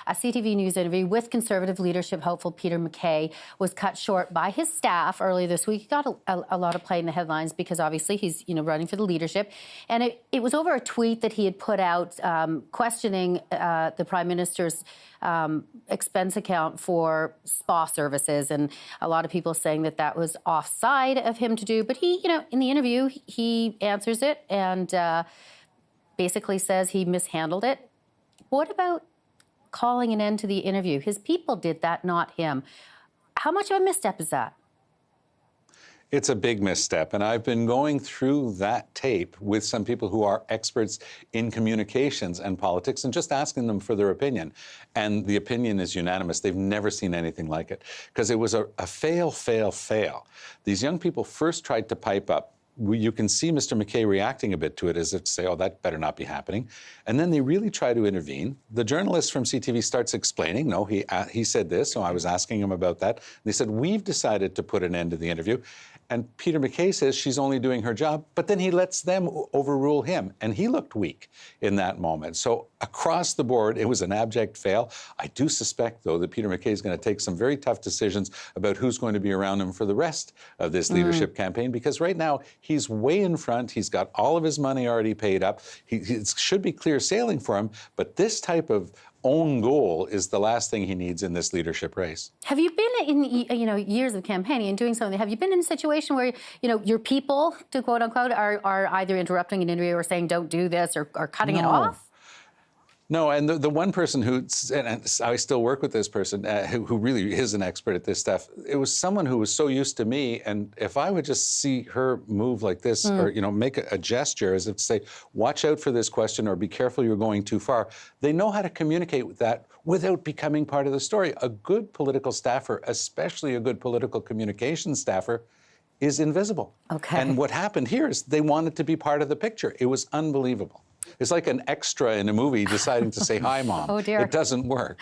A CTV News interview with Conservative leadership hopeful Peter MacKay was cut short by his staff earlier this week. He got a lot of play in the headlines because obviously he's running for the leadership. And it was over a tweet that he had put out questioning the Prime Minister's expense account for spa services. And a lot of people saying that that was offside of him to do. But he, in the interview, he answers it and basically says he mishandled it. What about calling an end to the interview? His people did that, not him. How much of a misstep is that? It's a big misstep, and I've been going through that tape with some people who are experts in communications and politics and just asking them for their opinion. And the opinion is unanimous. They've never seen anything like it because it was a fail, fail, fail. These young people first tried to pipe up. You can see Mr. MacKay reacting a bit to it as if to say, oh, that better not be happening. And then they really try to intervene. The journalist from CTV starts explaining, no, he said this, so I was asking him about that. They said, we've decided to put an end to the interview. And Peter MacKay says she's only doing her job, but then he lets them overrule him. And he looked weak in that moment. So across the board, it was an abject fail. I do suspect, though, that Peter MacKay is going to take some very tough decisions about who's going to be around him for the rest of this leadership campaign, because right now he's way in front. He's got all of his money already paid up. It should be clear sailing for him, but this type of own goal is the last thing he needs in this leadership race. Have you been in years of campaigning and doing something? Have you been in a situation where your people, to quote unquote, are either interrupting an interview or saying don't do this or cutting it off? No, and the one person and I still work with this person who really is an expert at this stuff. It was someone who was so used to me, and if I would just see her move like this or make a gesture as if to say, watch out for this question or be careful you're going too far, they know how to communicate with that without becoming part of the story. A good political staffer, especially a good political communications staffer, is invisible. Okay. And what happened here is they wanted to be part of the picture. It was unbelievable. It's like an extra in a movie deciding to say, hi, Mom. Oh, dear. It doesn't work.